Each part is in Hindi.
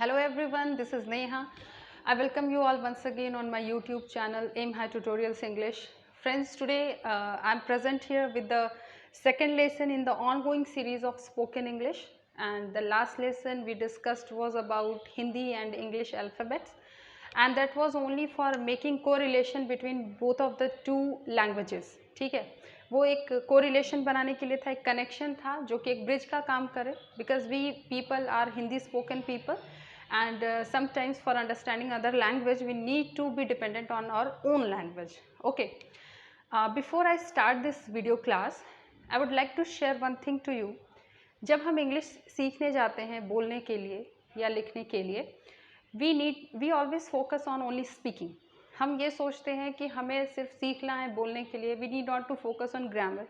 Hello everyone, this is Neha. I welcome you all once again on my YouTube channel Aim High Tutorials English. Friends, today I'm present here with the second lesson in the ongoing series of spoken English, and the last lesson we discussed was about Hindi and English alphabets, and that was only for making correlation between both of the two languages. ठीक है, वो एक कोरिलेशन बनाने के लिए था, एक कनेक्शन था जो कि एक ब्रिज का काम करे, because we people are Hindi spoken people and sometimes for understanding other language we need to be dependent on our own language. Okay, before I start this video class I would like to share one thing to you. जब हम इंग्लिश सीखने जाते हैं बोलने के लिए या लिखने के लिए, we always focus on only speaking. हम ये सोचते हैं कि हमें सिर्फ सीखना है बोलने के लिए, we need not to focus on grammar,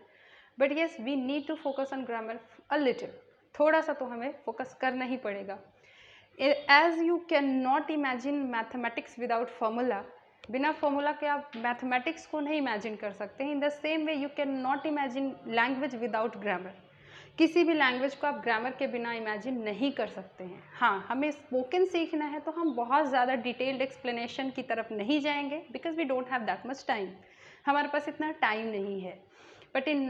but yes we need to focus on grammar a little. थोड़ा सा तो हमें फोकस करना ही पड़ेगा. As you cannot imagine mathematics without formula, बिना फॉर्मूला के आप मैथमेटिक्स को नहीं इमेजिन कर सकते हैं. In the same way you can not imagine language without grammar. किसी भी लैंग्वेज को आप ग्रामर के बिना इमेजिन नहीं कर सकते हैं. हाँ, हमें स्पोकन सीखना है तो हम बहुत ज़्यादा डिटेल्ड एक्सप्लेनेशन की तरफ नहीं जाएंगे, because we don't have that much time. हमारे पास इतना टाइम नहीं है. But in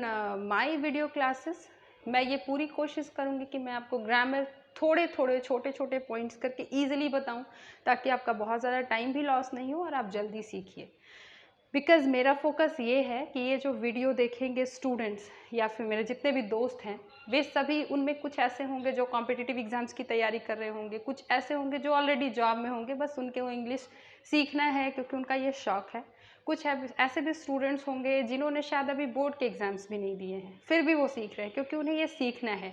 my video classes मैं ये पूरी कोशिश करूँगी कि मैं आपको ग्रामर थोड़े थोड़े छोटे छोटे पॉइंट्स करके ईजिली बताऊं, ताकि आपका बहुत ज़्यादा टाइम भी लॉस नहीं हो और आप जल्दी सीखिए. बिकॉज़ मेरा फोकस ये है कि ये जो वीडियो देखेंगे स्टूडेंट्स या फिर मेरे जितने भी दोस्त हैं, वे सभी उनमें कुछ ऐसे होंगे जो कॉम्पिटिटिव एग्ज़ाम्स की तैयारी कर रहे होंगे, कुछ ऐसे होंगे जो ऑलरेडी जॉब में होंगे, बस उनके वो इंग्लिश सीखना है क्योंकि उनका ये शौक़ है. कुछ ऐसे भी स्टूडेंट्स होंगे जिन्होंने शायद अभी बोर्ड के एग्ज़ाम्स भी नहीं दिए हैं, फिर भी वो सीख रहे हैं क्योंकि उन्हें ये सीखना है.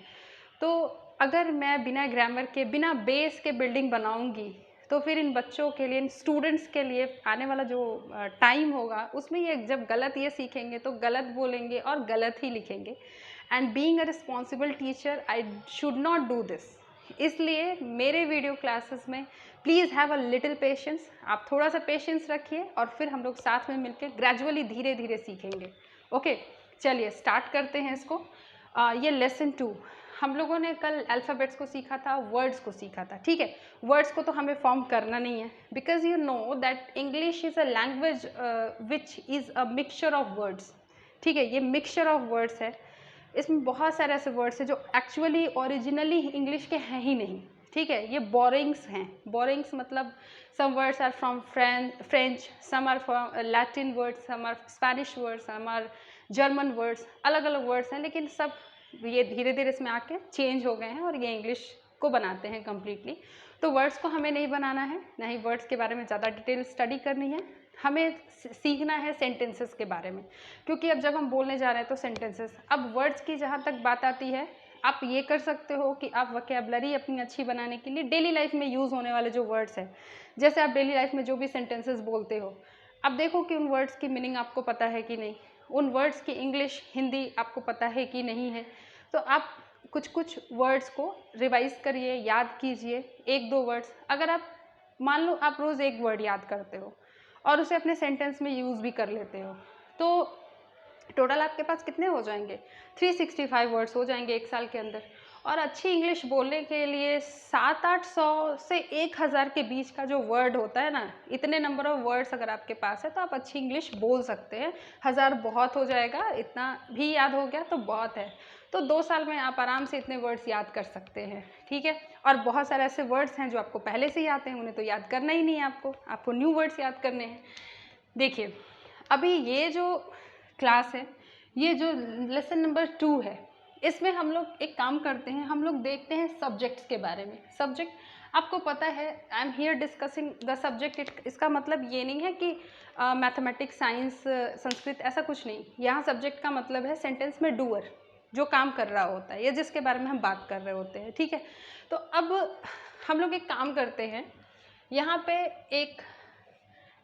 तो अगर मैं बिना ग्रामर के, बिना बेस के बिल्डिंग बनाऊंगी तो फिर इन बच्चों के लिए, इन स्टूडेंट्स के लिए आने वाला जो टाइम होगा उसमें ये जब गलत ये सीखेंगे तो गलत बोलेंगे और गलत ही लिखेंगे. And being a responsible teacher I should not do this. इसलिए मेरे वीडियो क्लासेस में please have a little patience. आप थोड़ा सा पेशेंस रखिए और फिर हम लोग साथ में मिलकर ग्रेजुअली धीरे धीरे सीखेंगे. ओके, चलिए स्टार्ट करते हैं इसको. ये लेसन 2. हम लोगों ने कल अल्फ़ाबेट्स को सीखा था, वर्ड्स को सीखा था. ठीक है, वर्ड्स को तो हमें फॉर्म करना नहीं है, because you know that English is a language which is a mixture of words. ठीक है, ये मिक्सचर ऑफ वर्ड्स है. इसमें बहुत सारे ऐसे वर्ड्स हैं जो एक्चुअली ओरिजिनली इंग्लिश के हैं ही नहीं. ठीक है, ये बोरिंग्स हैं. बोरिंग्स मतलब some words are from French, some are from Latin words, some are Spanish words, some are German words. अलग अलग वर्ड्स हैं, लेकिन सब ये धीरे धीरे इसमें आके चेंज हो गए हैं और ये इंग्लिश को बनाते हैं कम्प्लीटली. तो वर्ड्स को हमें नहीं बनाना है, ना ही वर्ड्स के बारे में ज़्यादा डिटेल स्टडी करनी है. हमें सीखना है सेंटेंसेस के बारे में, क्योंकि अब जब हम बोलने जा रहे हैं तो सेंटेंसेस. अब वर्ड्स की जहाँ तक बात आती है, आप ये कर सकते हो कि आप वोकैबुलरी अपनी अच्छी बनाने के लिए डेली लाइफ में यूज़ होने वाले जो वर्ड्स हैं, जैसे आप डेली लाइफ में जो भी सेंटेंसेस बोलते हो, अब देखो कि उन वर्ड्स की मीनिंग आपको पता है कि नहीं, उन वर्ड्स की इंग्लिश हिंदी आपको पता है कि नहीं है. तो आप कुछ कुछ वर्ड्स को रिवाइज करिए, याद कीजिए. 1-2 वर्ड्स, अगर आप मान लो आप रोज़ एक वर्ड याद करते हो और उसे अपने सेंटेंस में यूज़ भी कर लेते हो, तो टोटल आपके पास कितने हो जाएंगे? 365 वर्ड्स हो जाएंगे एक साल के अंदर. और अच्छी इंग्लिश बोलने के लिए 700-800 से 1000 के बीच का जो वर्ड होता है ना, इतने नंबर ऑफ वर्ड्स अगर आपके पास है तो आप अच्छी इंग्लिश बोल सकते हैं. 1000 बहुत हो जाएगा, इतना भी याद हो गया तो बहुत है. तो 2 साल में आप आराम से इतने वर्ड्स याद कर सकते हैं. ठीक है, और बहुत सारे ऐसे वर्ड्स हैं जो आपको पहले से ही आते हैं, उन्हें तो याद करना ही नहीं है आपको न्यू वर्ड्स याद करने हैं. देखिए, अभी ये जो क्लास है, ये जो लेसन नंबर 2 है, इसमें हम लोग एक काम करते हैं, हम लोग देखते हैं सब्जेक्ट्स के बारे में. सब्जेक्ट आपको पता है, I am here discussing the subject. इसका मतलब ये नहीं है कि मैथमेटिक्स, साइंस, संस्कृत, ऐसा कुछ नहीं. यहाँ सब्जेक्ट का मतलब है सेंटेंस में डूअर, जो काम कर रहा होता है या जिसके बारे में हम बात कर रहे होते हैं. ठीक है, तो अब हम लोग एक काम करते हैं, यहाँ पे एक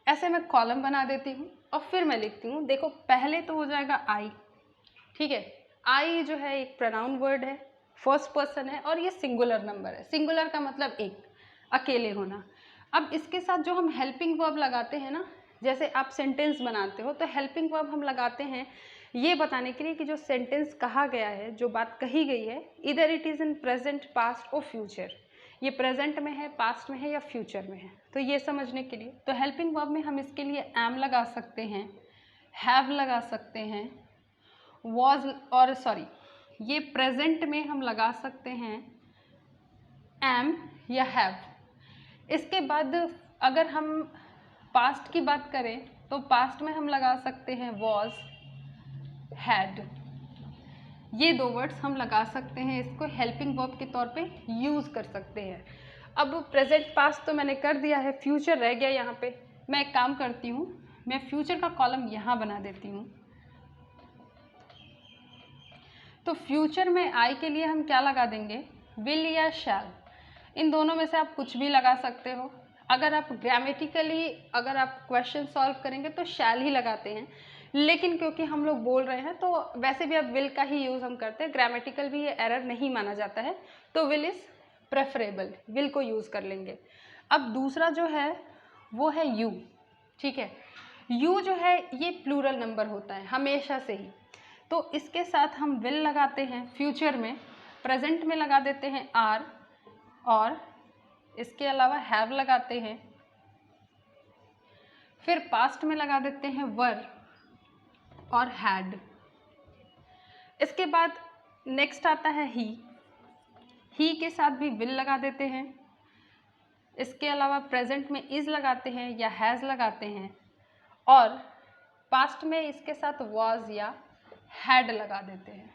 ऐसे मैं कॉलम बना देती हूँ और फिर मैं लिखती हूँ. देखो, पहले तो हो जाएगा आई. ठीक है, आई जो है एक प्रोनाउन वर्ड है, फर्स्ट पर्सन है और ये सिंगुलर नंबर है. सिंगुलर का मतलब एक, अकेले होना. अब इसके साथ जो हम हेल्पिंग वर्ब लगाते हैं ना, जैसे आप सेंटेंस बनाते हो तो हेल्पिंग वर्ब हम लगाते हैं ये बताने के लिए कि जो सेंटेंस कहा गया है, जो बात कही गई है, इधर it is in present, past और फ्यूचर. ये प्रेजेंट में है, पास्ट में है या फ्यूचर में है। तो ये समझने के लिए तो हेल्पिंग वर्ब में हम इसके लिए एम लगा सकते हैं, हैव लगा सकते हैं, वॉज और सॉरी ये प्रेजेंट में हम लगा सकते हैं एम या हैव। इसके बाद अगर हम पास्ट की बात करें तो पास्ट में हम लगा सकते हैं वॉज, हैड। ये दो वर्ड्स हम लगा सकते हैं, इसको हेल्पिंग वर्ब के तौर पे यूज़ कर सकते हैं। अब प्रेजेंट पास्ट तो मैंने कर दिया है, फ्यूचर रह गया यहाँ पे। मैं एक काम करती हूँ, मैं फ्यूचर का कॉलम यहाँ बना देती हूँ। तो फ्यूचर में आई के लिए हम क्या लगा देंगे, विल या शैल। इन दोनों में से आप कुछ भी लगा सकते हो। अगर आप ग्रामेटिकली अगर आप क्वेश्चन सॉल्व करेंगे तो शैल ही लगाते हैं, लेकिन क्योंकि हम लोग बोल रहे हैं तो वैसे भी अब विल का ही यूज़ हम करते हैं। ग्रामेटिकल भी ये एरर नहीं माना जाता है, तो विल इज़ प्रेफरेबल, विल को यूज़ कर लेंगे। अब दूसरा जो है वो है यू, ठीक है। यू जो है ये प्लूरल नंबर होता है हमेशा से ही, तो इसके साथ हम विल लगाते हैं फ्यूचर में, प्रेजेंट में लगा देते हैं आर, और इसके अलावा हैव लगाते हैं, फिर पास्ट में लगा देते हैं वर और हैड। इसके बाद नेक्स्ट आता है ही के साथ भी विल लगा देते हैं। इसके अलावा प्रेजेंट में इज लगाते हैं या हैज़ लगाते हैं, और पास्ट में इसके साथ वॉज या हैड लगा देते हैं।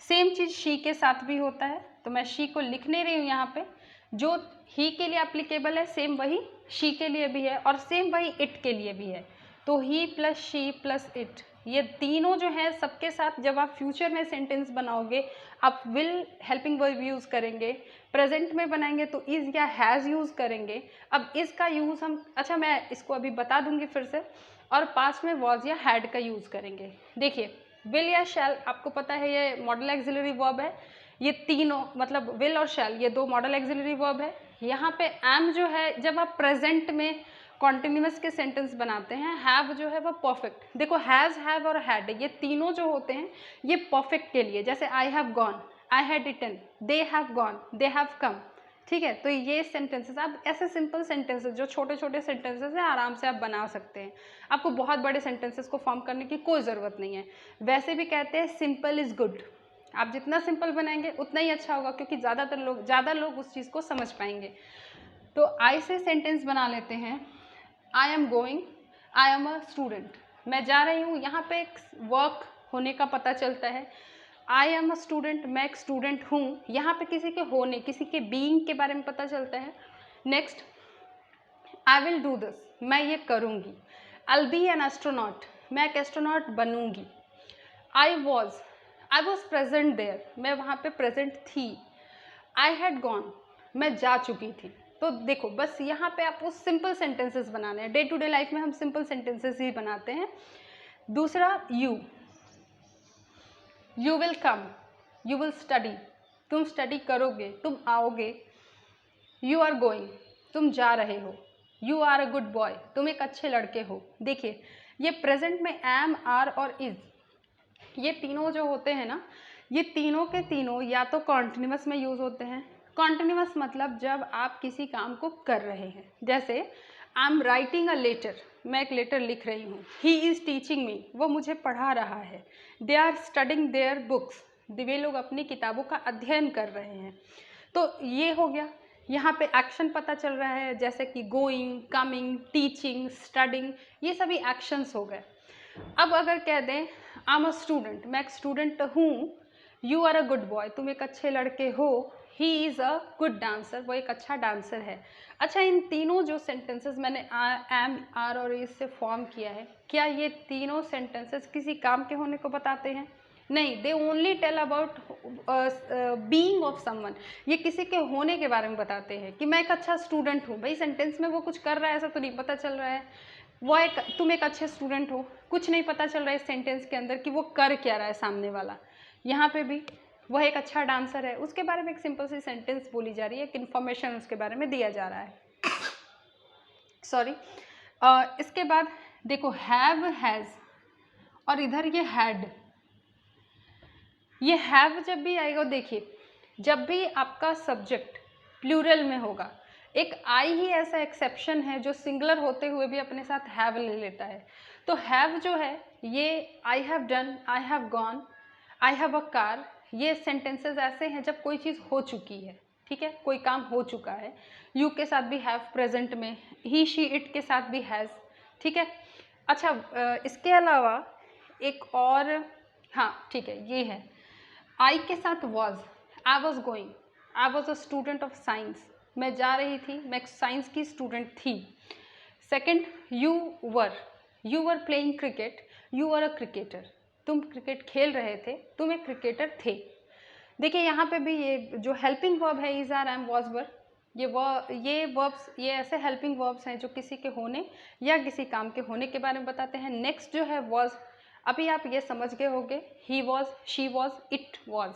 सेम चीज़ शी के साथ भी होता है, तो मैं शी को लिख नहीं रही हूँ यहाँ पे। जो ही के लिए एप्लीकेबल है सेम वही शी के लिए भी है, और सेम वही इट के लिए भी है। तो ही प्लस शी प्लस इट, ये तीनों जो है सबके साथ जब आप फ्यूचर में सेंटेंस बनाओगे आप विल हेल्पिंग वर्ब यूज़ करेंगे, प्रेजेंट में बनाएंगे तो इज़ या हैज़ यूज़ करेंगे। अब इज़ का यूज़ हम, अच्छा मैं इसको अभी बता दूंगी फिर से, और पास्ट में वॉज या हैड का यूज़ करेंगे। देखिए विल या शैल आपको पता है ये मॉडल एक्सिलरी वर्ब है, ये तीनों मतलब विल और शैल ये दो मॉडल एक्सिलरी वर्ब है। यहाँ पे एम जो है जब आप प्रेजेंट में कॉन्टिन्यूअस के सेंटेंस बनाते हैं, हैव जो है वो परफेक्ट। देखो हैज़, हैव और हैड ये तीनों जो होते हैं ये परफेक्ट के लिए, जैसे I have gone, I had eaten, they have gone, they have come, ठीक है। तो ये सेंटेंसेस आप ऐसे सिंपल सेंटेंसेस जो छोटे छोटे सेंटेंसेस हैं आराम से आप बना सकते हैं। आपको बहुत बड़े सेंटेंसेस को फॉर्म करने की कोई ज़रूरत नहीं है। वैसे भी कहते हैं सिंपल इज़ गुड, आप जितना सिंपल बनाएंगे उतना ही अच्छा होगा, क्योंकि ज़्यादा लोग उस चीज़ को समझ पाएंगे। तो आई से सेंटेंस बना लेते हैं, I am going, I am a student, मैं जा रही हूँ। यहाँ पे एक वर्क होने का पता चलता है। आई एम अ स्टूडेंट, मैं एक स्टूडेंट हूँ, यहाँ पे किसी के होने, किसी के बीइंग के बारे में पता चलता है। Next, I will do this, मैं ये करूँगी। I will be an astronaut, मैं एक एस्ट्रोनॉट बनूँगी। आई वॉज प्रेजेंट देयर, मैं वहाँ पे प्रेजेंट थी। आई हैड गॉन, मैं जा चुकी थी। तो देखो बस यहाँ पे आपको सिंपल सेंटेंसेस बनाने हैं। डे टू डे लाइफ में हम सिंपल सेंटेंसेस ही बनाते हैं। दूसरा you will come, you will study, तुम स्टडी करोगे, तुम आओगे। यू आर गोइंग, तुम जा रहे हो। You are a good boy, तुम एक अच्छे लड़के हो। देखिए ये प्रेजेंट में एम, आर और इज, ये तीनों जो होते हैं ना, ये तीनों के तीनों या तो कॉन्टिन्यूअस में यूज़ होते हैं। कॉन्टिन्यूअस मतलब जब आप किसी काम को कर रहे हैं, जैसे I am writing a letter, मैं एक लेटर लिख रही हूँ। ही इज़ टीचिंग मी, वो मुझे पढ़ा रहा है। They are studying their books, वे लोग अपनी किताबों का अध्ययन कर रहे हैं। तो ये हो गया, यहाँ पे एक्शन पता चल रहा है, जैसे कि गोइंग, कमिंग, टीचिंग, स्टडिंग, ये सभी एक्शंस हो गए। अब अगर कह दें आई एम अ स्टूडेंट, मैं एक स्टूडेंट हूँ। You are a good boy, तुम एक अच्छे लड़के हो। He is a good dancer, वो एक अच्छा डांसर है। अच्छा, इन तीनों जो सेंटेंसेस मैंने एम, आर और इज से फॉर्म किया है, क्या ये तीनों सेंटेंसेस किसी काम के होने को बताते हैं? नहीं, they only tell about being of someone, ये किसी के होने के बारे में बताते हैं कि मैं एक अच्छा स्टूडेंट हूँ। भाई सेंटेंस में वो कुछ कर रहा है ऐसा तो नहीं पता चल रहा है। तुम एक अच्छे स्टूडेंट हो, कुछ नहीं पता चल रहा है इस सेंटेंस के अंदर कि वो कर क्या रहा है सामने वाला। यहाँ पे भी वह एक अच्छा डांसर है, उसके बारे में एक सिंपल सी सेंटेंस बोली जा रही है, एक इन्फॉर्मेशन उसके बारे में दिया जा रहा है। सॉरी। इसके बाद देखो हैव, हैज़ और इधर ये हैड। ये हैव जब भी आएगा, देखिए जब भी आपका सब्जेक्ट प्लूरल में होगा। एक आई ही ऐसा एक्सेप्शन है जो सिंगुलर होते हुए भी अपने साथ हैव ले लेता है। तो हैव जो है ये I have done, I have gone, I have a car, ये सेंटेंसेस ऐसे हैं जब कोई चीज़ हो चुकी है, ठीक है, कोई काम हो चुका है। यू के साथ भी हैव प्रेजेंट में, ही शी इट के साथ भी हैज़, ठीक है। अच्छा, इसके अलावा एक और, हाँ ठीक है, ये है आई के साथ was, I was going, I was a student of science, मैं जा रही थी, मैं साइंस की स्टूडेंट थी। Second, you were playing cricket, you are a cricketer, तुम क्रिकेट खेल रहे थे, तुम एक क्रिकेटर थे। देखिए यहाँ पे भी ये जो हेल्पिंग वर्ब है इज, आर, एम, वॉज, वर, ये वर्ब्स, ये ऐसे हेल्पिंग वर्ब्स हैं जो किसी के होने या किसी काम के होने के बारे में बताते हैं। नेक्स्ट जो है वॉज, अभी आप ये समझ गए होंगे, he was, she was, it was,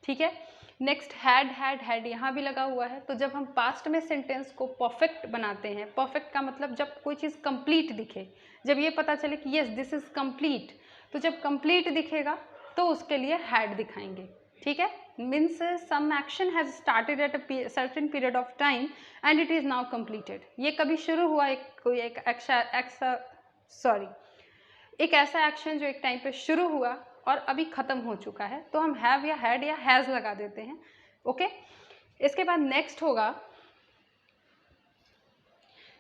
ठीक है। नेक्स्ट हैड यहाँ भी लगा हुआ है। तो जब हम पास्ट में सेंटेंस को परफेक्ट बनाते हैं, परफेक्ट का मतलब जब कोई चीज़ कंप्लीट दिखे, जब ये पता चले कि यस दिस इज कंप्लीट, तो जब कंप्लीट दिखेगा तो उसके लिए हैड दिखाएंगे, ठीक है। Means some action has started at a certain period of time and it is now completed. ये कभी शुरू हुआ, एक ऐसा एक्शन जो एक टाइम पे शुरू हुआ और अभी ख़त्म हो चुका है, तो हम हैव या हैड या हैज़ लगा देते हैं, ओके। इसके बाद नेक्स्ट होगा,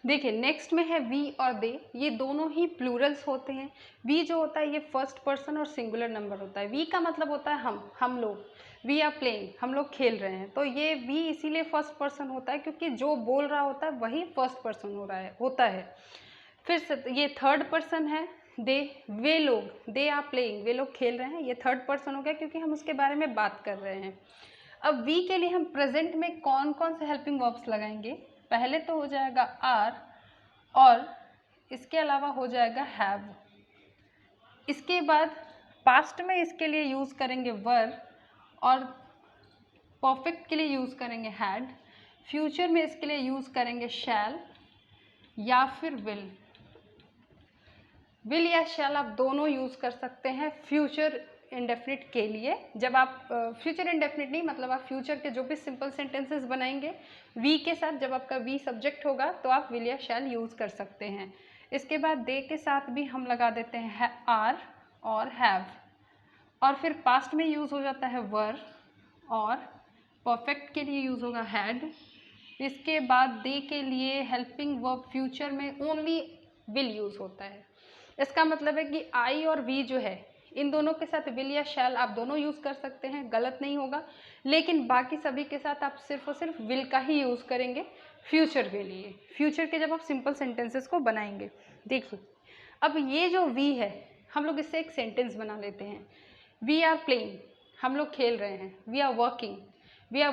देखिए नेक्स्ट में है वी और दे, ये दोनों ही प्लूरल्स होते हैं। वी जो होता है ये फर्स्ट पर्सन और सिंगुलर नंबर होता है। वी का मतलब होता है हम लोग, वी आर प्लेइंग, हम लोग खेल रहे हैं। तो ये वी इसीलिए फर्स्ट पर्सन होता है क्योंकि जो बोल रहा होता है वही फर्स्ट पर्सन होता है। फिर से ये थर्ड पर्सन है, दे, वे लोग, दे आर प्लेइंग, वे लोग खेल रहे हैं, ये थर्ड पर्सन हो गया क्योंकि हम उसके बारे में बात कर रहे हैं। अब वी के लिए हम प्रेजेंट में कौन कौन से हेल्पिंग वर्ब्स लगाएंगे? पहले तो हो जाएगा आर, और इसके अलावा हो जाएगा हैव। इसके बाद पास्ट में इसके लिए यूज़ करेंगे वर, और परफेक्ट के लिए यूज़ करेंगे हैड। फ्यूचर में इसके लिए यूज़ करेंगे शैल या फिर विल। विल या शैल आप दोनों यूज़ कर सकते हैं फ्यूचर इंडेफिनिट के लिए। जब आप फ्यूचर इंडेफिनिट नहीं, मतलब आप फ्यूचर के जो भी सिंपल सेंटेंसेस बनाएंगे वी के साथ, जब आपका वी सब्जेक्ट होगा तो आप विल या शैल यूज़ कर सकते हैं। इसके बाद दे के साथ भी हम लगा देते हैं आर और हैव, और फिर पास्ट में यूज़ हो जाता है वर, और परफेक्ट के लिए यूज़ होगा हैड। इसके बाद दे के लिए हेल्पिंग वर्ब फ्यूचर में ओनली विल यूज़ होता है। इसका मतलब है कि आई और वी जो है, इन दोनों के साथ विल या शैल आप दोनों यूज़ कर सकते हैं, गलत नहीं होगा। लेकिन बाकी सभी के साथ आप सिर्फ और सिर्फ विल का ही यूज़ करेंगे फ्यूचर के लिए, फ्यूचर के जब आप सिंपल सेंटेंसेस को बनाएंगे। देखिए अब ये जो वी है, हम लोग इससे एक सेंटेंस बना लेते हैं। वी आर प्लेइंग, हम लोग खेल रहे हैं। We are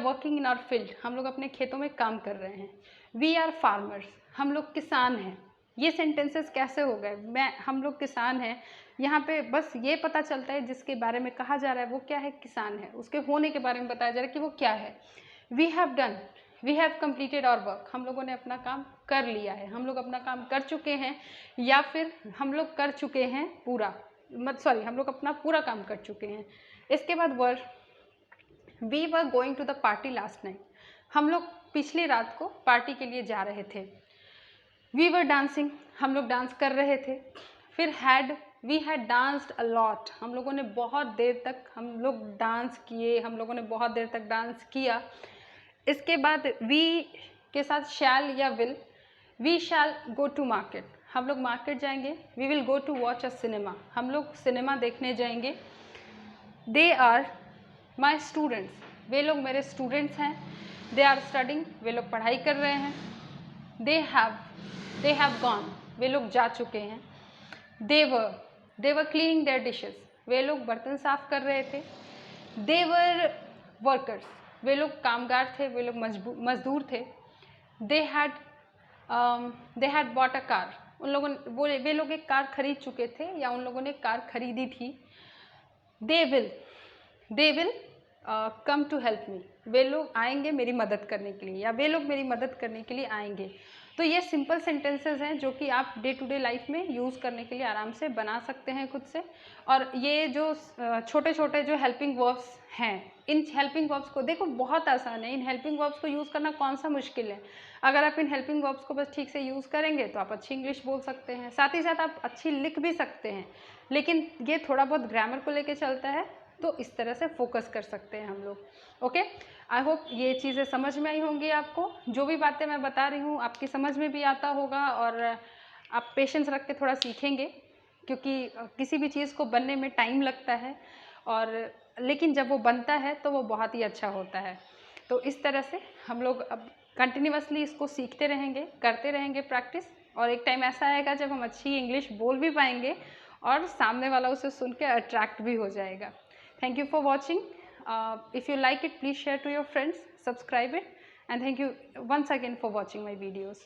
working in our field, हम लोग अपने खेतों में काम कर रहे हैं। वी आर फार्मर्स, हम लोग किसान हैं। ये सेंटेंसेस कैसे हो गए? हम लोग किसान हैं, यहाँ पे बस ये पता चलता है जिसके बारे में कहा जा रहा है वो क्या है, किसान है, उसके होने के बारे में बताया जा रहा है कि वो क्या है। We have done, we have completed our work, हम लोगों ने अपना काम कर लिया है, हम लोग अपना काम कर चुके हैं, या फिर हम लोग कर चुके हैं पूरा, हम लोग अपना पूरा काम कर चुके हैं। इसके बाद were, we were going to the party last night, हम लोग पिछली रात को पार्टी के लिए जा रहे थे। वी वर डांसिंग, हम लोग डांस कर रहे थे। फिर had, we had danced a lot, हम लोगों ने बहुत देर तक हम लोग डांस किए, हम लोगों ने बहुत देर तक डांस किया। इसके बाद वी के साथ शैल या will, we shall go to market, हम लोग मार्केट जाएंगे। We will go to watch a cinema, हम लोग सिनेमा देखने जाएंगे। दे आर माई स्टूडेंट्स, वे लोग मेरे स्टूडेंट्स हैं। दे आर स्टडिंग, वे लोग पढ़ाई कर रहे हैं। दे हैव गॉन, वे लोग जा चुके हैं। दे वर क्लीनिंग देयर डिशेस, वे लोग बर्तन साफ कर रहे थे। दे वर वर्कर्स, वे लोग कामगार थे, वे लोग मजदूर थे। They had bought a car, वे लोग एक कार खरीद चुके थे या उन लोगों ने कार खरीदी थी। They will come to help me, वे लोग आएंगे मेरी मदद करने के लिए, या वे लोग मेरी मदद करने के लिए आएंगे। तो ये सिंपल सेंटेंसेस हैं जो कि आप डे टू डे लाइफ में यूज़ करने के लिए आराम से बना सकते हैं खुद से। और ये जो छोटे छोटे जो हेल्पिंग वर्ब्स हैं, इन हेल्पिंग वर्ब्स को देखो बहुत आसान है, इन हेल्पिंग वर्ब्स को यूज़ करना कौन सा मुश्किल है। अगर आप इन हेल्पिंग वर्ब्स को बस ठीक से यूज़ करेंगे तो आप अच्छी इंग्लिश बोल सकते हैं, साथ ही साथ आप अच्छी लिख भी सकते हैं। लेकिन ये थोड़ा बहुत ग्रामर को लेके चलता है, तो इस तरह से फोकस कर सकते हैं हम लोग। ओके, आई होप ये चीज़ें समझ में आई होंगी आपको। जो भी बातें मैं बता रही हूँ आपकी समझ में भी आता होगा, और आप पेशेंस रख के थोड़ा सीखेंगे, क्योंकि किसी भी चीज़ को बनने में टाइम लगता है, और लेकिन जब वो बनता है तो वो बहुत ही अच्छा होता है। तो इस तरह से हम लोग अब कंटिन्यूअसली इसको सीखते रहेंगे, करते रहेंगे प्रैक्टिस, और एक टाइम ऐसा आएगा जब हम अच्छी इंग्लिश बोल भी पाएंगे और सामने वाला उसे सुन के अट्रैक्ट भी हो जाएगा। Thank you for watching. If you like it, please share to your friends, subscribe it, and thank you once again for watching my videos.